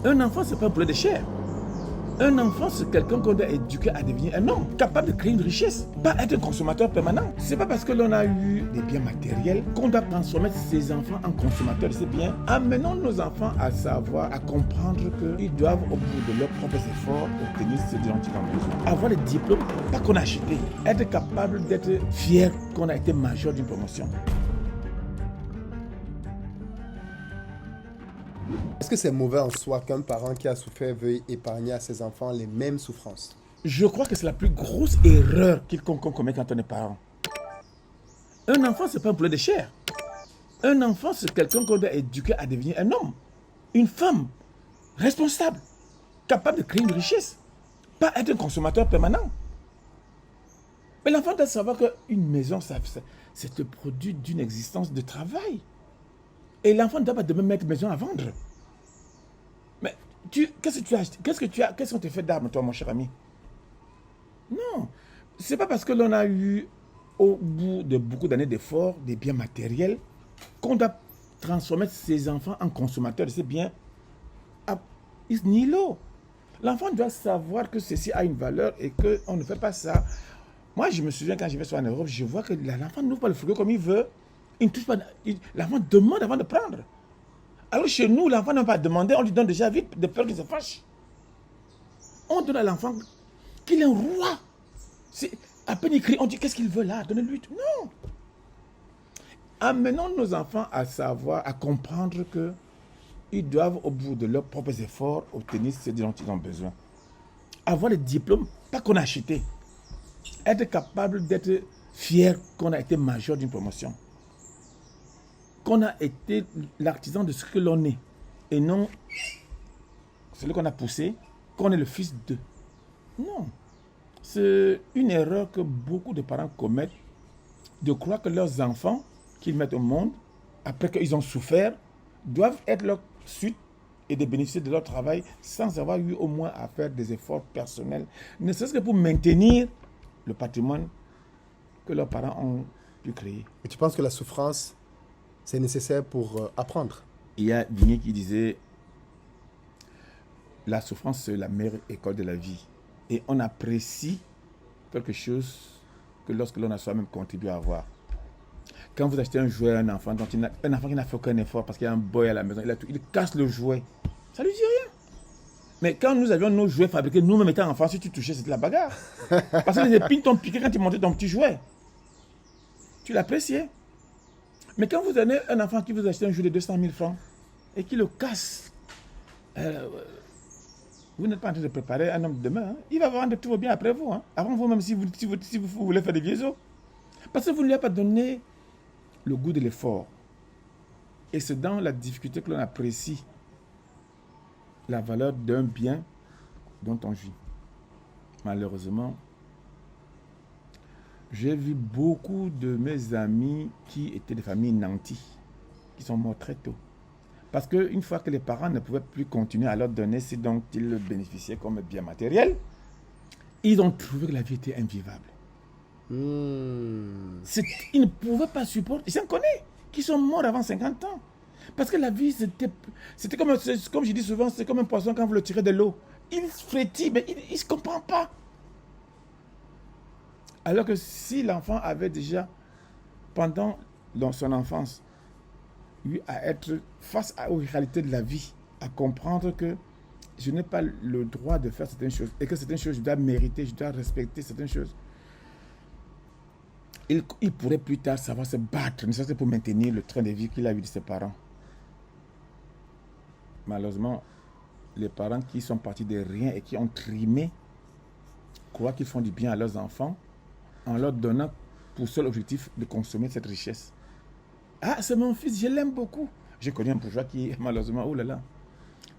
Un enfant, ce n'est pas un poulet de chair. Un enfant, c'est quelqu'un qu'on doit éduquer à devenir un homme, capable de créer une richesse, pas être un consommateur permanent. C'est pas parce que l'on a eu des biens matériels qu'on doit transformer ces enfants en consommateurs de ces biens. Amenons nos enfants à savoir, à comprendre qu'ils doivent, au bout de leurs propres efforts, obtenir ce dont ils ont besoin. Avoir les diplômes, pas qu'on a acheté. Être capable d'être fier qu'on a été major d'une promotion. Est-ce que c'est mauvais en soi qu'un parent qui a souffert veuille épargner à ses enfants les mêmes souffrances? Je crois que c'est la plus grosse erreur quiconque commet quand on est parent. Un enfant, ce n'est pas un poulet de chair. Un enfant, c'est quelqu'un qu'on doit éduquer à devenir un homme, une femme, responsable, capable de créer une richesse, pas être un consommateur permanent. Mais l'enfant doit savoir qu'une maison, c'est le produit d'une existence de travail. Et l'enfant ne doit pas demain mettre maison à vendre. Mais qu'est-ce que tu as acheté? Qu'est-ce qu'on te fait d'armes, toi, mon cher ami? Non. C'est pas parce que l'on a eu, au bout de beaucoup d'années d'efforts, des biens matériels, qu'on doit transformer ses enfants en consommateurs de ces biens à nihilo. L'enfant doit savoir que ceci a une valeur et qu'on ne fait pas ça. Moi, je me souviens quand je vais en Europe, je vois que l'enfant n'ouvre pas le frigo comme il veut. Il ne touche pas. L'enfant demande avant de prendre. Alors chez nous, l'enfant n'a pas demandé, on lui donne déjà vite, de peur qu'il se fâche. On donne à l'enfant qu'il est un roi. À peine il crie, on dit qu'est-ce qu'il veut là, donnez-lui tout. Non. Amenons nos enfants à savoir, à comprendre qu'ils doivent, au bout de leurs propres efforts, obtenir ce dont ils ont besoin. Avoir les diplômes, pas qu'on a acheté. Être capable d'être fier qu'on a été major d'une promotion. Qu'on a été l'artisan de ce que l'on est. Et non celui qu'on a poussé, qu'on est le fils d'eux. Non. C'est une erreur que beaucoup de parents commettent, de croire que leurs enfants qu'ils mettent au monde, après qu'ils ont souffert, doivent être leur suite et de bénéficier de leur travail sans avoir eu au moins à faire des efforts personnels, ne serait-ce que pour maintenir le patrimoine que leurs parents ont pu créer. Et tu penses que la souffrance, c'est nécessaire pour apprendre? Il y a Vigny qui disait la souffrance, c'est la meilleure école de la vie. Et on apprécie quelque chose que lorsque l'on a soi-même contribué à avoir. Quand vous achetez un jouet à un enfant, un enfant qui n'a fait aucun effort parce qu'il y a un boy à la maison, il casse le jouet. Ça lui dit rien. Mais quand nous avions nos jouets fabriqués, nous-mêmes étant enfants, si tu touchais, c'était la bagarre. Parce que les épines t'ont piqué quand tu montais ton petit jouet. Tu l'appréciais. Mais quand vous avez un enfant qui vous achète un jouet de 200 000 francs et qui le casse, vous n'êtes pas en train de préparer un homme de demain. Hein. Il va vendre tous vos biens après vous. Hein. Avant vous, même si vous voulez faire des vieux os. Parce que vous ne lui avez pas donné le goût de l'effort. Et c'est dans la difficulté que l'on apprécie la valeur d'un bien dont on vit. Malheureusement, j'ai vu beaucoup de mes amis qui étaient des familles nantis, qui sont morts très tôt. Parce qu'une fois que les parents ne pouvaient plus continuer à leur donner ce dont ils bénéficiaient comme bien matériel, ils ont trouvé que la vie était invivable. Ils ne pouvaient pas supporter. J'en connais qui sont morts avant 50 ans. Parce que la vie, c'était comme je dis souvent, c'est comme un poisson quand vous le tirez de l'eau. Il frétille, mais il ne se comprend pas. Alors que si l'enfant avait déjà, pendant son enfance, eu à être face aux réalités de la vie, à comprendre que je n'ai pas le droit de faire certaines choses et que certaines choses, je dois mériter, je dois respecter certaines choses, il pourrait plus tard savoir se battre, ne serait-ce que pour maintenir le train de vie qu'il a eu de ses parents. Malheureusement, les parents qui sont partis de rien et qui ont trimé croient qu'ils font du bien à leurs enfants en leur donnant pour seul objectif de consommer cette richesse. Ah, c'est mon fils, je l'aime beaucoup. J'ai connu un bourgeois qui, malheureusement, oh là là,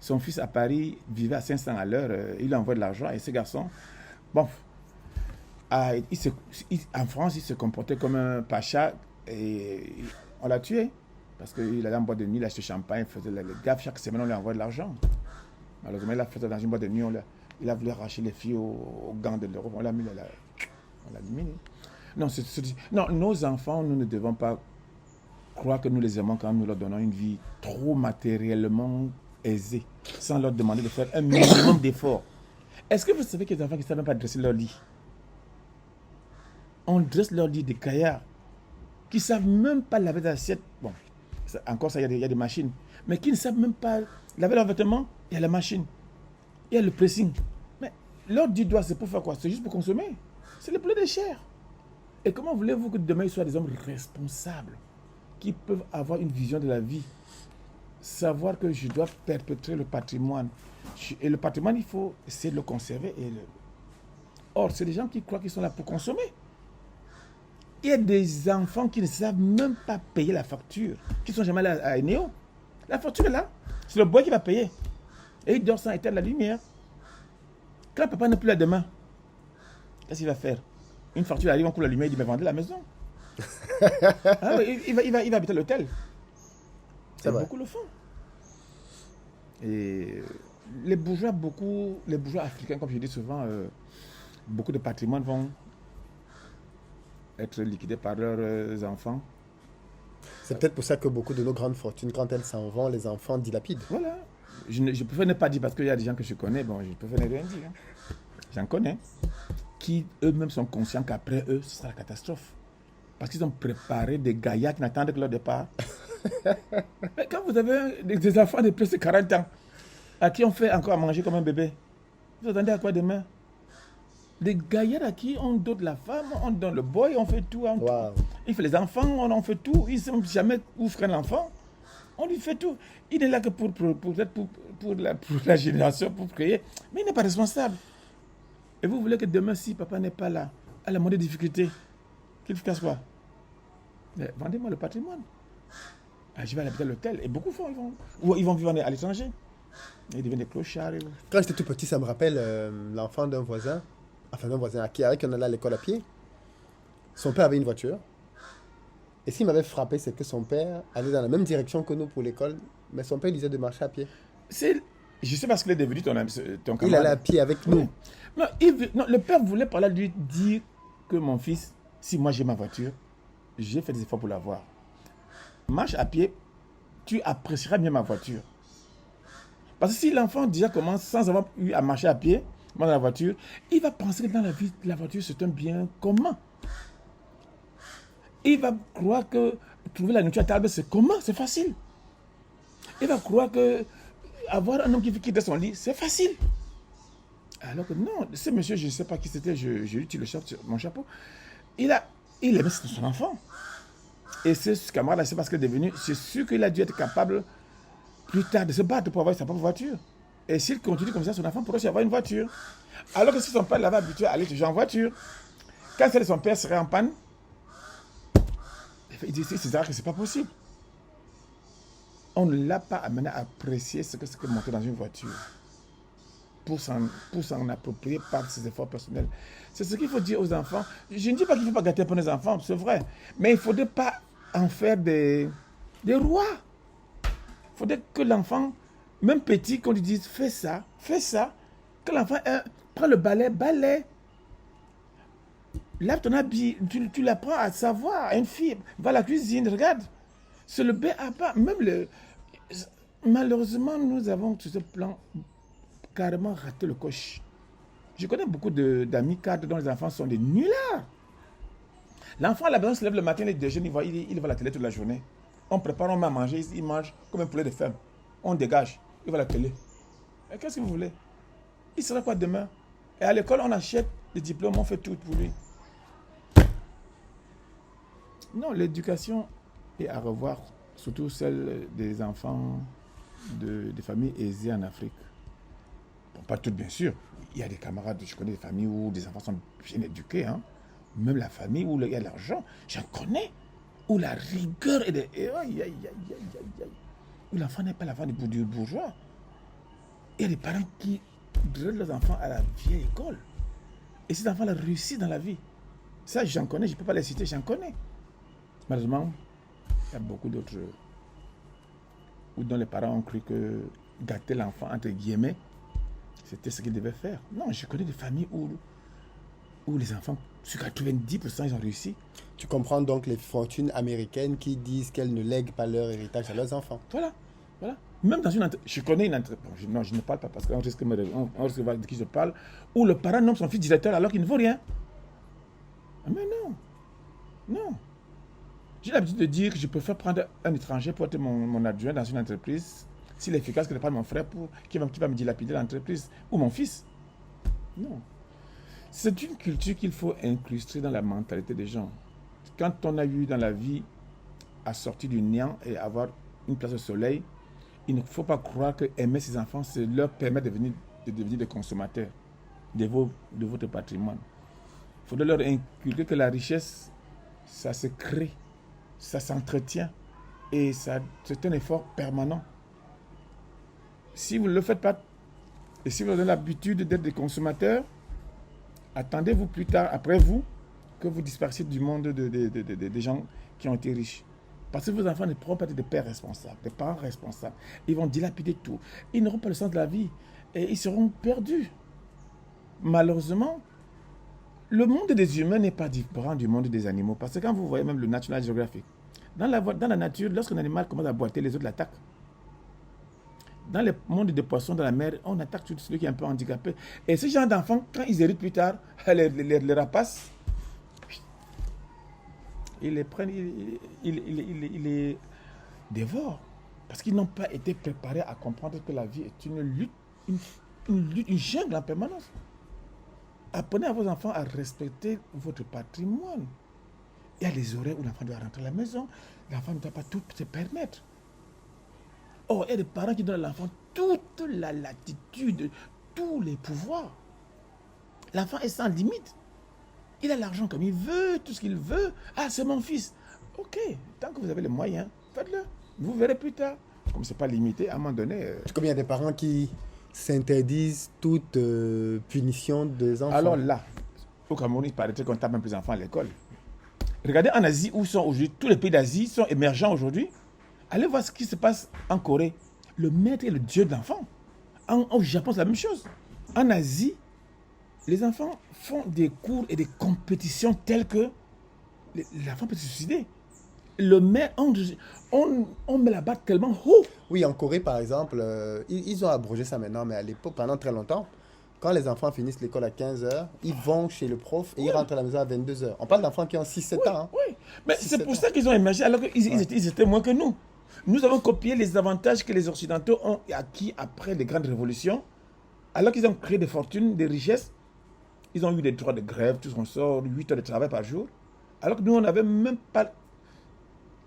son fils à Paris vivait à 500 à l'heure, il envoie de l'argent et ce garçon, bon, en France, il se comportait comme un pacha et on l'a tué. Parce qu'il allait en boîte de nuit, il achetait champagne, il faisait les gaffes, chaque semaine on lui envoie de l'argent. Malheureusement, il a fait ça dans une boîte de nuit, il a voulu arracher les filles aux gants de l'Europe, on l'a mis, on l'a éliminé. Non, non, nos enfants, nous ne devons pas croire que nous les aimons quand nous leur donnons une vie trop matériellement aisés, sans leur demander de faire un minimum d'efforts. Est-ce que vous savez qu'il y a des enfants qui ne savent même pas dresser leur lit? On dresse leur lit des caillards qui ne savent même pas laver l'assiette. Bon, encore ça, il y a des machines. Mais qui ne savent même pas laver leurs vêtements, il y a la machine. Il y a le pressing. Mais leur dit doigt, c'est pour faire quoi? C'est juste pour consommer. C'est le poulet de chair. Et comment voulez-vous que demain, ils soient des hommes responsables, qui peuvent avoir une vision de la vie, savoir que je dois perpétrer le patrimoine. Et le patrimoine, il faut essayer de le conserver. Or, c'est des gens qui croient qu'ils sont là pour consommer. Il y a des enfants qui ne savent même pas payer la facture, qui ne sont jamais allés à Eneo. La facture est là. C'est le boy qui va payer. Et il dort sans éteindre la lumière. Quand papa n'est plus là demain, qu'est-ce qu'il va faire? Une facture arrive, on coupe la lumière, il dit, mais vendez la maison. Ah oui, il va habiter à l'hôtel. Beaucoup le font. Et les bourgeois africains, comme je dis souvent, beaucoup de patrimoine vont être liquidés par leurs enfants. C'est peut-être pour ça que beaucoup de nos grandes fortunes, quand elles s'en vont, les enfants dilapident. Voilà. Je préfère ne pas dire parce qu'il y a des gens que je connais, bon, je préfère ne rien dire. Hein. J'en connais, qui eux-mêmes sont conscients qu'après eux, ce sera la catastrophe. Parce qu'ils ont préparé des gaillards qui n'attendent que leur départ. Mais quand vous avez des enfants de plus de 40 ans, à qui on fait encore à manger comme un bébé, vous attendez à quoi demain? Des gaillards à qui on donne la femme, on donne le boy, on fait tout. Wow. Il fait les enfants, on fait tout. Il ne sait jamais où freine l'enfant. On lui fait tout. Il est là que pour la génération, pour créer. Mais il n'est pas responsable. Et vous voulez que demain, si papa n'est pas là, à la moindre difficulté, qu'il fasse quoi? Mais vendez-moi le patrimoine. Ah, je vais aller à l'hôtel. Et beaucoup font, ils vont vivre à l'étranger. Ils deviennent des clochards. Quand j'étais tout petit, ça me rappelle l'enfant d'un voisin. Enfin, d'un voisin avec qui on allait à l'école à pied. Son père avait une voiture. Et ce qui m'avait frappé, c'est que son père allait dans la même direction que nous pour l'école, mais son père disait de marcher à pied. Je sais parce qu'il est devenu ton camarade. Il allait à pied avec nous. Non, le père voulait par là lui dire que mon fils, si moi j'ai ma voiture, j'ai fait des efforts pour l'avoir. Marche à pied, tu apprécieras bien ma voiture. Parce que si l'enfant déjà commence sans avoir eu à marcher à pied, dans la voiture, il va penser que dans la vie, la voiture c'est un bien commun. Il va croire que trouver la nourriture à table c'est commun, c'est facile. Il va croire que avoir un homme qui quitte son lit, c'est facile. Alors que non, ce monsieur, je ne sais pas qui c'était, je lui tire mon chapeau. Il aimait son enfant. Et ce camarade-là, c'est parce qu'il est devenu, c'est sûr qu'il a dû être capable plus tard de se battre pour avoir sa propre voiture. Et s'il continue comme ça, son enfant pourrait aussi avoir une voiture. Alors que si son père l'avait habitué à aller toujours en voiture, quand celle de son père serait en panne, il dit, c'est ça que c'est pas possible. On ne l'a pas amené à apprécier ce que c'est que monter dans une voiture. Pour s'en approprier par ses efforts personnels. C'est ce qu'il faut dire aux enfants. Je ne dis pas qu'il ne faut pas gâter pour les enfants, c'est vrai. Mais il ne faudrait pas en faire des rois. Il faudrait que l'enfant, même petit, qu'on lui dise fais ça. Que l'enfant prend le balai. Lave ton habit, tu l'apprends à savoir. À une fille, va à la cuisine, regarde. C'est le B.A.B.A. Malheureusement, nous avons sur ce plan carrément raté le coche. Je connais beaucoup d'amis cadres dont les enfants sont des nullards. L'enfant à la maison se lève le matin, il déjeune, il va à la télé toute la journée. On prépare, on met à manger, il mange comme un poulet de ferme. On dégage, il va à la télé. Et qu'est-ce que vous voulez? Il sera quoi demain? Et à l'école, on achète des diplômes, on fait tout pour lui. Non, l'éducation est à revoir, surtout celle des enfants des familles aisées en Afrique. Bon, pas toutes, bien sûr. Il y a des camarades, je connais des familles où des enfants sont bien éduqués. Hein. Même la famille où il y a l'argent, j'en connais. Où la rigueur est où l'enfant n'est pas l'enfant du bourgeois. Il y a des parents qui donnent leurs enfants à la vieille école. Et ces enfants-là réussissent dans la vie. Ça, j'en connais, je ne peux pas les citer, j'en connais. Malheureusement, il y a beaucoup d'autres où dont les parents ont cru que gâter l'enfant, entre guillemets, c'était ce qu'ils devaient faire. Non, je connais des familles où les enfants, sur 90%, ils ont réussi. Tu comprends donc les fortunes américaines qui disent qu'elles ne lèguent pas leur héritage à leurs enfants. Voilà. Voilà. Même dans une entreprise, je connais une entreprise, non, je ne parle pas parce qu'on risque de voir de qui je parle, où le parent nomme son fils directeur alors qu'il ne vaut rien. Mais non, non. J'ai l'habitude de dire que je préfère prendre un étranger pour être mon adjoint dans une entreprise, s'il est efficace, que de prendre mon frère qui va me dilapider l'entreprise, ou mon fils. Non. C'est une culture qu'il faut incruster dans la mentalité des gens. Quand on a eu dans la vie à sortir du néant et avoir une place au soleil, il ne faut pas croire que aimer ses enfants, c'est leur permettre de devenir des consommateurs de votre patrimoine. Il faudrait leur inculquer que la richesse, ça se crée, ça s'entretient et c'est un effort permanent. Si vous ne le faites pas et si vous avez l'habitude d'être des consommateurs, attendez-vous plus tard, après vous, que vous dispersiez du monde des gens qui ont été riches. Parce que vos enfants ne pourront pas être des pères responsables, des parents responsables. Ils vont dilapider tout. Ils n'auront pas le sens de la vie et ils seront perdus. Malheureusement, le monde des humains n'est pas différent du monde des animaux. Parce que quand vous voyez même le National Geographic, dans la nature, lorsqu'un animal commence à boiter, les autres l'attaquent. Dans le monde des poissons, dans la mer, on attaque tout celui qui est un peu handicapé. Et ce genre d'enfants, quand ils héritent plus tard, les rapaces, ils les prennent, ils les dévorent. Parce qu'ils n'ont pas été préparés à comprendre que la vie est une lutte, une jungle en permanence. Apprenez à vos enfants à respecter votre patrimoine. Il y a les horaires où l'enfant doit rentrer à la maison. L'enfant ne doit pas tout se permettre. Or, il y a des parents qui donnent à l'enfant toute la latitude, tous les pouvoirs. L'enfant est sans limite. Il a l'argent comme il veut, tout ce qu'il veut. Ah, c'est mon fils. Ok, tant que vous avez les moyens, faites-le. Vous verrez plus tard. Comme ce n'est pas limité, à un moment donné... Comme il y a des parents qui s'interdisent toute punition des enfants. Alors là, au Cameroun, il paraîtrait qu'on tape même les enfants à l'école. Regardez en Asie, où sont aujourd'hui, tous les pays d'Asie sont émergents aujourd'hui. Allez voir ce qui se passe en Corée. Le maître est le dieu de l'enfant. Au Japon, c'est la même chose. En Asie, les enfants font des cours et des compétitions telles que l'enfant peut se suicider. Le maître, on met la barre tellement haut. Oui, en Corée, par exemple, ils ont abrogé ça maintenant, mais à l'époque, pendant très longtemps, quand les enfants finissent l'école à 15h, ils vont chez le prof et ils rentrent à la maison à 22h. On parle d'enfants qui ont 6-7 ans. Hein. Oui, mais c'est pour ça qu'ils ont émergé alors qu'ils étaient moins que nous. Nous avons copié les avantages que les Occidentaux ont acquis après les grandes révolutions. Alors qu'ils ont créé des fortunes, des richesses, ils ont eu des droits de grève, tout ce qu'on sort, 8 heures de travail par jour. Alors que nous, on n'avait même pas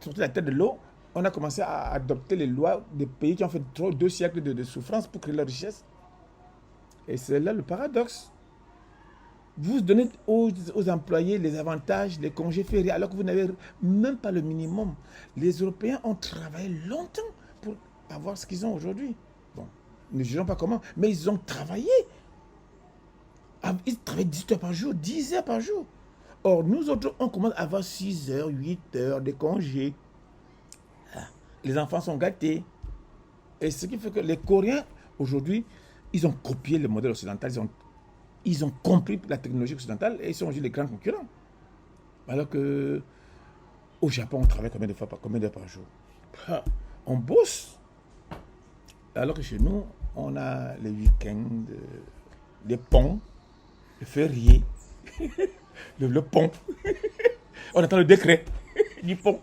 sorti la tête de l'eau. On a commencé à adopter les lois des pays qui ont fait 2 siècles de souffrance pour créer leur richesse. Et c'est là le paradoxe. Vous donnez aux employés les avantages, les congés fériés, alors que vous n'avez même pas le minimum. Les Européens ont travaillé longtemps pour avoir ce qu'ils ont aujourd'hui. Bon, ne jugeons pas comment, mais ils ont travaillé. Ils travaillent 18 heures par jour, 10 heures par jour. Or, nous autres, on commence à avoir 6 heures, 8 heures de congés. Les enfants sont gâtés. Et ce qui fait que les Coréens, aujourd'hui, ils ont copié le modèle occidental, ils ont compris la technologie occidentale et ils sont aujourd'hui les grands concurrents. Alors que au Japon, on travaille combien d'heures par jour? On bosse. Alors que chez nous, on a les week-ends, les ponts, le férié, le pont. On attend le décret du pont.